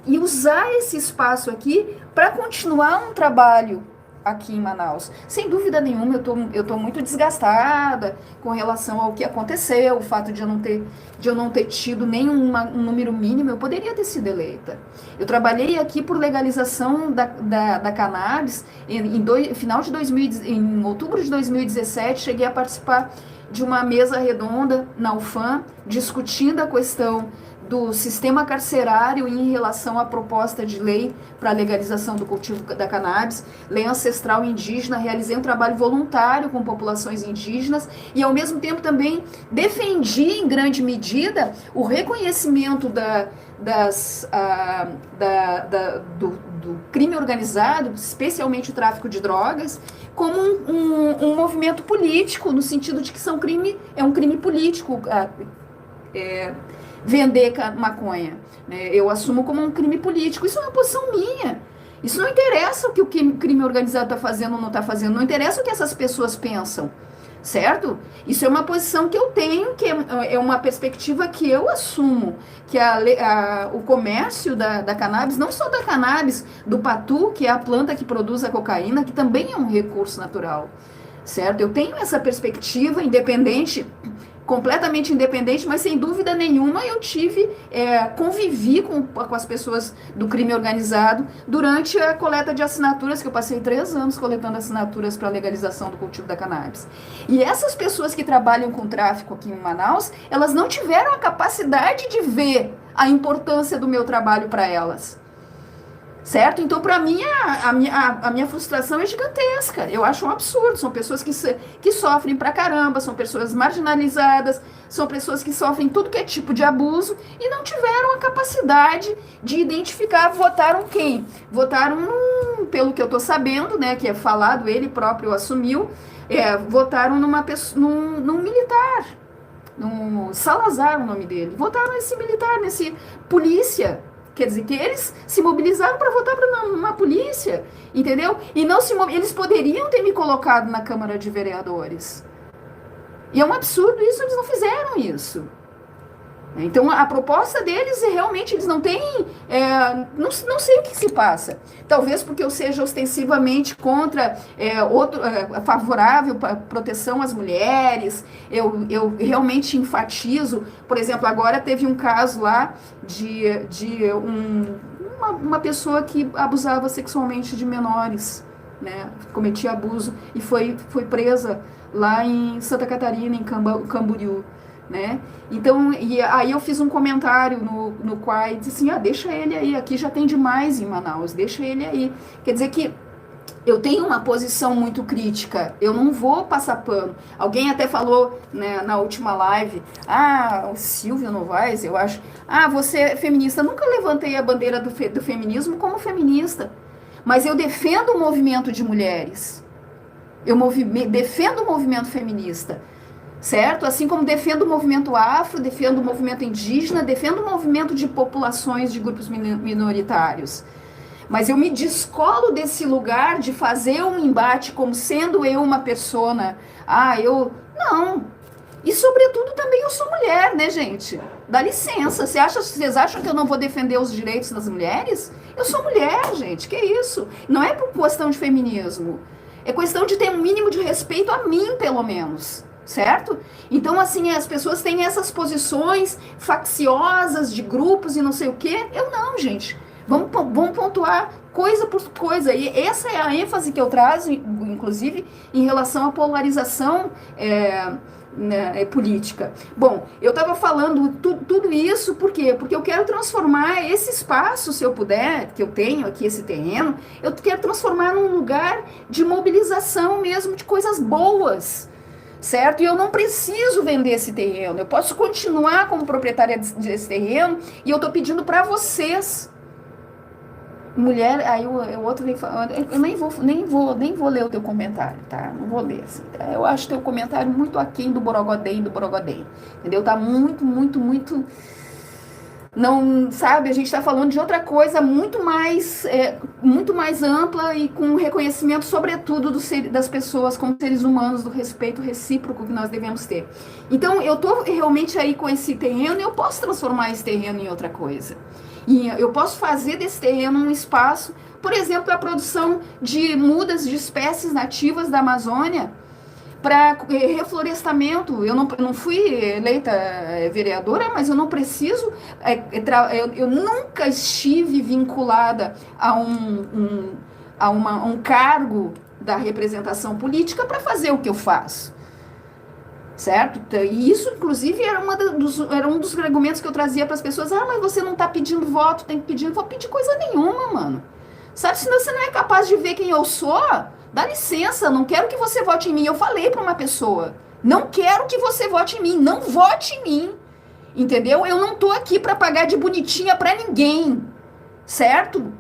e usar esse espaço aqui para continuar um trabalho aqui em Manaus. Sem dúvida nenhuma, eu tô muito desgastada com relação ao que aconteceu, o fato de eu não ter tido nenhum um número mínimo, eu poderia ter sido eleita. Eu trabalhei aqui por legalização da cannabis final de em outubro de 2017, cheguei a participar de uma mesa redonda na UFAM, discutindo a questão do sistema carcerário em relação à proposta de lei para a legalização do cultivo da cannabis, lei ancestral indígena. Realizei um trabalho voluntário com populações indígenas e, ao mesmo tempo, também defendi, em grande medida, o reconhecimento do crime organizado, especialmente o tráfico de drogas, como um movimento político, no sentido de que é um crime político, vender maconha, né? Eu assumo como um crime político. Isso é uma posição minha. Isso não interessa o que o crime organizado está fazendo ou não está fazendo, não interessa o que essas pessoas pensam, certo? Isso é uma posição que eu tenho, que é uma perspectiva que eu assumo, que o comércio da cannabis, não só da cannabis, do patu, que é a planta que produz a cocaína, que também é um recurso natural, certo? Eu tenho essa perspectiva independente, completamente independente, mas sem dúvida nenhuma eu convivi com as pessoas do crime organizado durante a coleta de assinaturas, que eu passei 3 anos coletando assinaturas para a legalização do cultivo da cannabis. E essas pessoas que trabalham com tráfico aqui em Manaus, elas não tiveram a capacidade de ver a importância do meu trabalho para elas. Certo? Então, para mim, a minha frustração é gigantesca. Eu acho um absurdo. São pessoas que sofrem pra caramba, são pessoas marginalizadas, são pessoas que sofrem tudo que é tipo de abuso e não tiveram a capacidade de identificar. Votaram quem? Votaram pelo que eu tô sabendo, né, que é falado, ele próprio assumiu, votaram num militar, no Salazar, o nome dele. Votaram nesse militar, nesse polícia. Quer dizer, que eles se mobilizaram para votar para uma polícia, entendeu? E não eles poderiam ter me colocado na Câmara de Vereadores. E é um absurdo isso, eles não fizeram isso. Então, a proposta deles realmente, eles não têm, não sei o que se passa. Talvez porque eu seja ostensivamente contra, favorável para proteção às mulheres, eu realmente enfatizo. Por exemplo, agora teve um caso lá de uma pessoa que abusava sexualmente de menores, né? Cometia abuso e foi presa lá em Santa Catarina, em Camboriú. Né? Então, e aí eu fiz um comentário no qual disse assim, deixa ele aí, aqui já tem demais em Manaus, deixa ele aí. Quer dizer que eu tenho uma posição muito crítica, eu não vou passar pano. Alguém até falou, né, na última live, o Silvio Novaes, eu acho, você é feminista. Nunca levantei a bandeira do feminismo como feminista, mas eu defendo o movimento de mulheres, defendo o movimento feminista, certo? Assim como defendo o movimento afro, defendo o movimento indígena, defendo o movimento de populações, de grupos minoritários. Mas eu me descolo desse lugar de fazer um embate como sendo eu uma persona. Não. E, sobretudo, também eu sou mulher, né, gente? Dá licença. Vocês acham que eu não vou defender os direitos das mulheres? Eu sou mulher, gente. Que isso? Não é por questão de feminismo. É questão de ter um mínimo de respeito a mim, pelo menos. Certo? Então, assim, as pessoas têm essas posições facciosas de grupos e não sei o quê. Eu não, gente. Vamos pontuar coisa por coisa. E essa é a ênfase que eu trago, inclusive, em relação à polarização política. Bom, eu estava falando tudo isso, por quê? Porque eu quero transformar esse espaço, se eu puder, que eu tenho aqui, esse terreno, eu quero transformar num lugar de mobilização mesmo, de coisas boas. Certo? E eu não preciso vender esse terreno. Eu posso continuar como proprietária desse terreno e eu tô pedindo para vocês. Mulher, aí o outro vem falando, eu nem vou ler o teu comentário, tá? Não vou ler, assim. Eu acho teu comentário muito aquém do Borogodém, entendeu? Tá muito, muito, muito... Não, sabe, a gente está falando de outra coisa muito mais ampla e com reconhecimento, sobretudo, das pessoas como seres humanos, do respeito recíproco que nós devemos ter. Então, eu estou realmente aí com esse terreno e eu posso transformar esse terreno em outra coisa. E eu posso fazer desse terreno um espaço, por exemplo, a produção de mudas de espécies nativas da Amazônia, para reflorestamento. Eu não fui eleita vereadora, mas eu não preciso, eu nunca estive vinculada a um cargo da representação política para fazer o que eu faço. Certo? E isso, inclusive, era um dos argumentos que eu trazia para as pessoas. Mas você não está pedindo voto, tem que pedir. Não vou pedir coisa nenhuma, mano. Sabe, senão você não é capaz de ver quem eu sou. Dá licença, não quero que você vote em mim. Eu falei para uma pessoa, não quero que você vote em mim, não vote em mim. Entendeu? Eu não tô aqui para pagar de bonitinha para ninguém. Certo?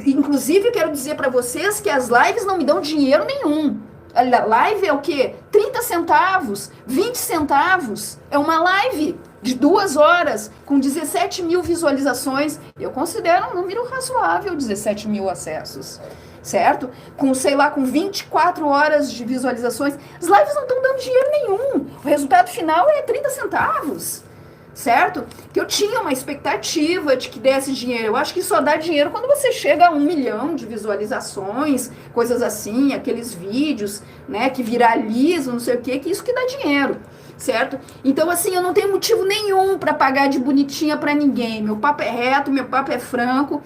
Inclusive, eu quero dizer para vocês que as lives não me dão dinheiro nenhum. A live é o quê? 30 centavos, 20 centavos. É uma live de 2 horas com 17 mil visualizações. Eu considero um número razoável, 17 mil acessos. Certo? Com, sei lá, com 24 horas de visualizações. As lives não estão dando dinheiro nenhum. O resultado final é 30 centavos. Certo? Que eu tinha uma expectativa de que desse dinheiro. Eu acho que só dá dinheiro quando você chega a 1 milhão de visualizações, coisas assim, aqueles vídeos, né, que viralizam, não sei o quê, que isso que dá dinheiro. Certo? Então, assim, eu não tenho motivo nenhum para pagar de bonitinha para ninguém. Meu papo é reto, meu papo é franco.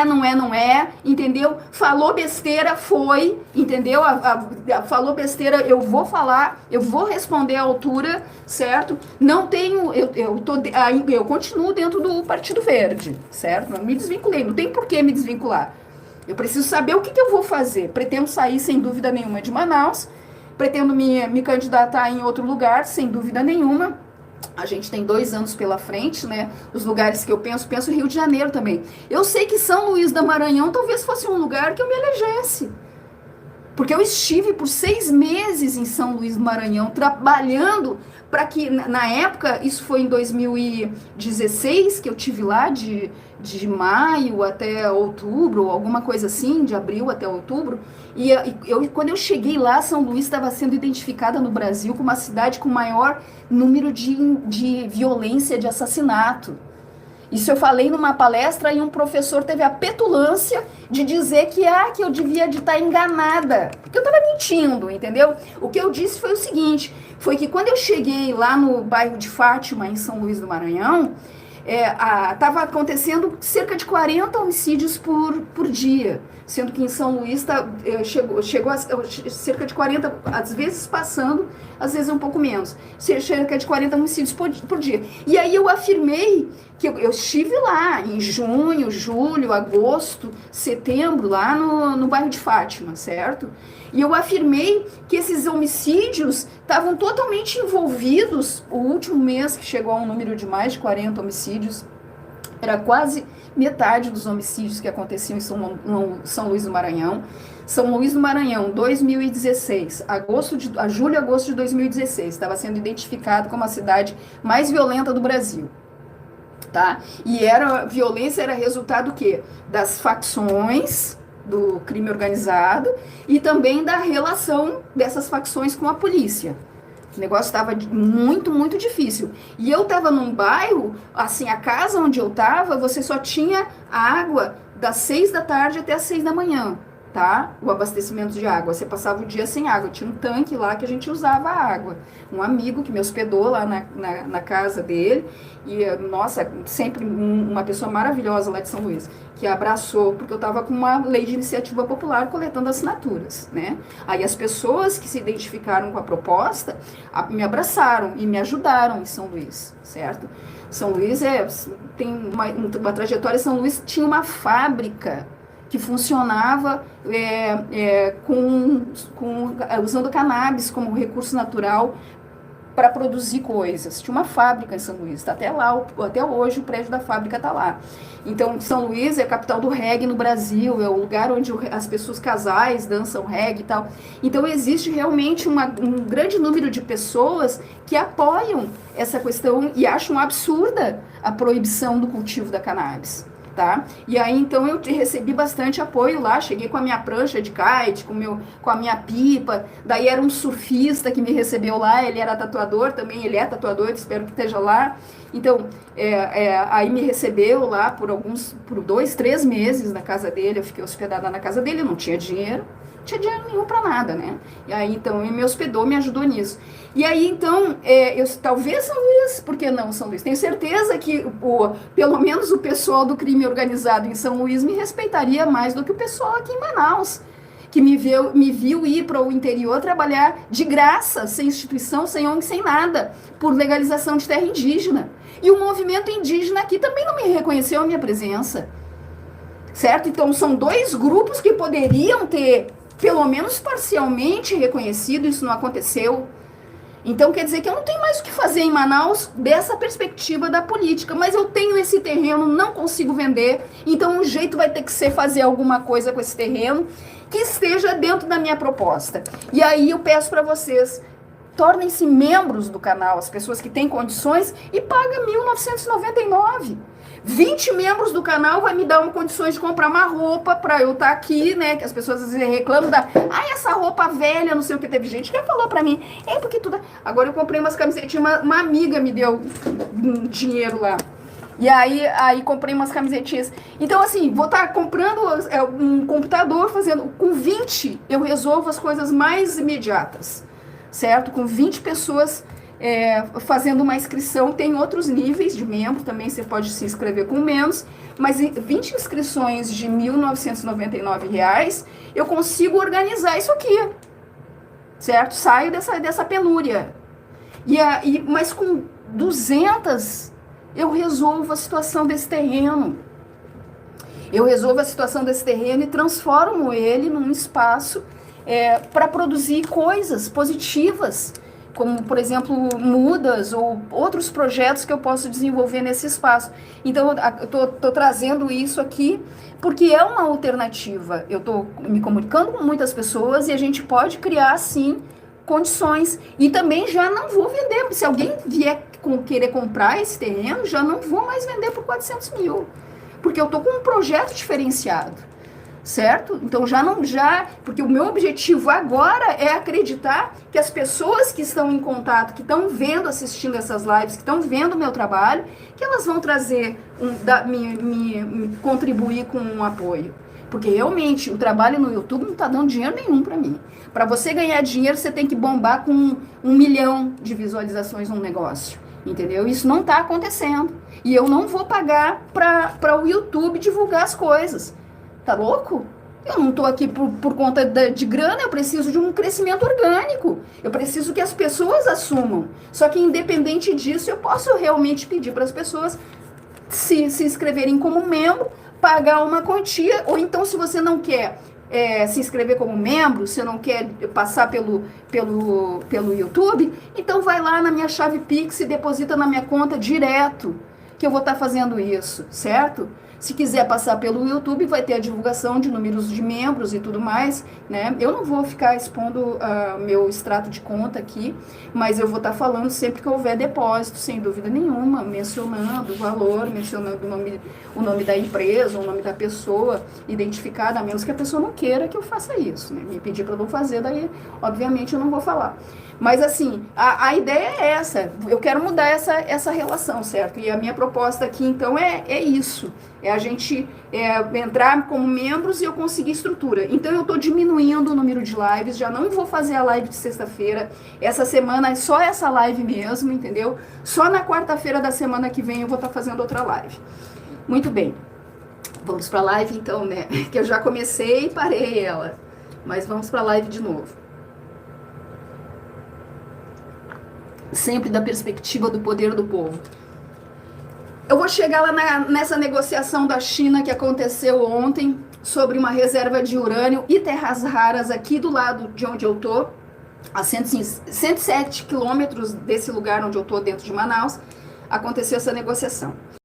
Não é, entendeu? Falou besteira, foi, entendeu? Falou besteira, eu vou falar, eu vou responder à altura, certo? Não tenho, eu continuo dentro do Partido Verde, certo? Não me desvinculei, não tem por que me desvincular. Eu preciso saber o que eu vou fazer. Pretendo sair, sem dúvida nenhuma, de Manaus. Pretendo me candidatar em outro lugar, sem dúvida nenhuma. A gente tem 2 anos pela frente, né? Os lugares que eu penso Rio de Janeiro também. Eu sei que São Luís do Maranhão talvez fosse um lugar que eu me elegesse. Porque eu estive por 6 meses em São Luís do Maranhão, trabalhando para que, na época, isso foi em 2016, que eu tive lá, de maio até outubro, alguma coisa assim, de abril até outubro. E quando eu cheguei lá, São Luís estava sendo identificada no Brasil como a cidade com maior número de violência, de assassinato. Isso eu falei numa palestra e um professor teve a petulância de dizer que eu devia estar enganada, porque eu estava mentindo, entendeu? O que eu disse foi o seguinte, foi que quando eu cheguei lá no bairro de Fátima, em São Luís do Maranhão, estava acontecendo cerca de 40 homicídios por dia, sendo que em São Luís chegou a cerca de 40, às vezes passando, às vezes um pouco menos, cerca de 40 homicídios por dia. E aí eu afirmei que eu estive lá em junho, julho, agosto, setembro, lá no bairro de Fátima, certo? E eu afirmei que esses homicídios estavam totalmente envolvidos. O último mês, que chegou a um número de mais de 40 homicídios, era quase metade dos homicídios que aconteciam em São Luís do Maranhão. São Luís do Maranhão, 2016, julho e agosto de 2016, estava sendo identificado como a cidade mais violenta do Brasil. Tá? E violência era resultado do quê? Das facções do crime organizado e também da relação dessas facções com a polícia. O negócio estava muito, muito difícil. E eu estava num bairro, assim, a casa onde eu estava, você só tinha água das 6 da tarde até as 6 da manhã, tá? O abastecimento de água. Você passava o dia sem água. Tinha um tanque lá que a gente usava a água. Um amigo que me hospedou lá na casa dele. E, nossa, sempre uma pessoa maravilhosa lá de São Luís, que abraçou, porque eu estava com uma lei de iniciativa popular coletando assinaturas, né? Aí as pessoas que se identificaram com a proposta me abraçaram e me ajudaram em São Luís, certo? São Luís tem uma trajetória. São Luís tinha uma fábrica que funcionava usando cannabis como recurso natural para produzir coisas. Tinha uma fábrica em São Luís, tá até lá, até hoje o prédio da fábrica está lá. Então, São Luís é a capital do reggae no Brasil, é o lugar onde as pessoas, casais, dançam reggae e tal. Então, existe realmente um grande número de pessoas que apoiam essa questão e acham absurda a proibição do cultivo da cannabis. tá? E aí, então, eu recebi bastante apoio lá, cheguei com a minha prancha de kite, com a minha pipa, daí era um surfista que me recebeu lá, ele era tatuador também, ele é tatuador, espero que esteja lá. Então, aí me recebeu lá por 2, 3 meses na casa dele, eu fiquei hospedada na casa dele, eu não tinha dinheiro nenhum para nada, né? E aí, então, ele me hospedou, me ajudou nisso. E aí, então, talvez São Luís, por que não São Luís? Tenho certeza que, pelo menos o pessoal do crime organizado em São Luís me respeitaria mais do que o pessoal aqui em Manaus, que me viu ir para o interior trabalhar de graça, sem instituição, sem ONG, sem nada, por legalização de terra indígena. E o movimento indígena aqui também não me reconheceu a minha presença, certo? Então, são 2 grupos que poderiam ter, pelo menos parcialmente, reconhecido, isso não aconteceu. Então, quer dizer que eu não tenho mais o que fazer em Manaus dessa perspectiva da política, mas eu tenho esse terreno, não consigo vender, então o jeito vai ter que ser fazer alguma coisa com esse terreno que esteja dentro da minha proposta. E aí eu peço para vocês, tornem-se membros do canal, as pessoas que têm condições, e paga R$ 1.999. 20 membros do canal vai me dar condições de comprar uma roupa para eu estar aqui, né? Que as pessoas às vezes reclamam essa roupa velha, não sei o que. Teve gente que já falou para mim, porque tudo. Agora eu comprei umas camisetinhas, uma amiga me deu dinheiro lá. E aí comprei umas camisetinhas. Então, assim, vou estar comprando um computador, fazendo. Com 20, eu resolvo as coisas mais imediatas, certo? Com 20 pessoas fazendo uma inscrição. Tem outros níveis de membro também, você pode se inscrever com menos. Mas 20 inscrições de R$ 1.999, eu consigo organizar isso aqui, certo? Saio dessa penúria. Mas com 200... eu resolvo a situação desse terreno. Eu resolvo a situação desse terreno e transformo ele num espaço para produzir coisas positivas, como, por exemplo, mudas ou outros projetos que eu posso desenvolver nesse espaço. Então, eu tô trazendo isso aqui porque é uma alternativa. Eu estou me comunicando com muitas pessoas e a gente pode criar, sim, condições. E também já não vou vender. Se alguém vier querer comprar esse terreno, já não vou mais vender por 400 mil, porque eu tô com um projeto diferenciado, certo? Então porque o meu objetivo agora é acreditar que as pessoas que estão em contato, que estão vendo, assistindo essas lives, que estão vendo o meu trabalho, que elas vão trazer, me contribuir com um apoio. Porque realmente o trabalho no YouTube não está dando dinheiro nenhum para mim. Para você ganhar dinheiro, você tem que bombar com 1 milhão de visualizações num negócio. Entendeu? Isso não está acontecendo. E eu não vou pagar para o YouTube divulgar as coisas. Tá louco? Eu não estou aqui por conta de grana, eu preciso de um crescimento orgânico. Eu preciso que as pessoas assumam. Só que independente disso, eu posso realmente pedir para as pessoas se inscreverem como membro, pagar uma quantia, ou então se você não quer se inscrever como membro, se não quer passar pelo YouTube, então vai lá na minha chave Pix e deposita na minha conta direto, que eu vou estar fazendo isso, certo? Se quiser passar pelo YouTube, vai ter a divulgação de números de membros e tudo mais, né? Eu não vou ficar expondo meu extrato de conta aqui, mas eu vou estar falando sempre que houver depósito, sem dúvida nenhuma, mencionando o valor, mencionando o nome da empresa, o nome da pessoa identificada, a menos que a pessoa não queira que eu faça isso, né? Me pedir para eu não fazer, daí, obviamente, eu não vou falar. Mas, assim, a ideia é essa. Eu quero mudar essa relação, certo? E a minha proposta aqui, então, é isso. É a gente entrar como membros e eu conseguir estrutura. Então, eu estou diminuindo o número de lives. Já não vou fazer a live de sexta-feira. Essa semana é só essa live mesmo, entendeu? Só na quarta-feira da semana que vem eu vou estar fazendo outra live. Muito bem. Vamos para a live, então, né? Que eu já comecei e parei ela. Mas vamos para a live de novo. Sempre da perspectiva do poder do povo. Eu vou chegar lá nessa negociação da China que aconteceu ontem sobre uma reserva de urânio e terras raras aqui do lado de onde eu tô, a 107 quilômetros desse lugar onde eu tô, dentro de Manaus, aconteceu essa negociação.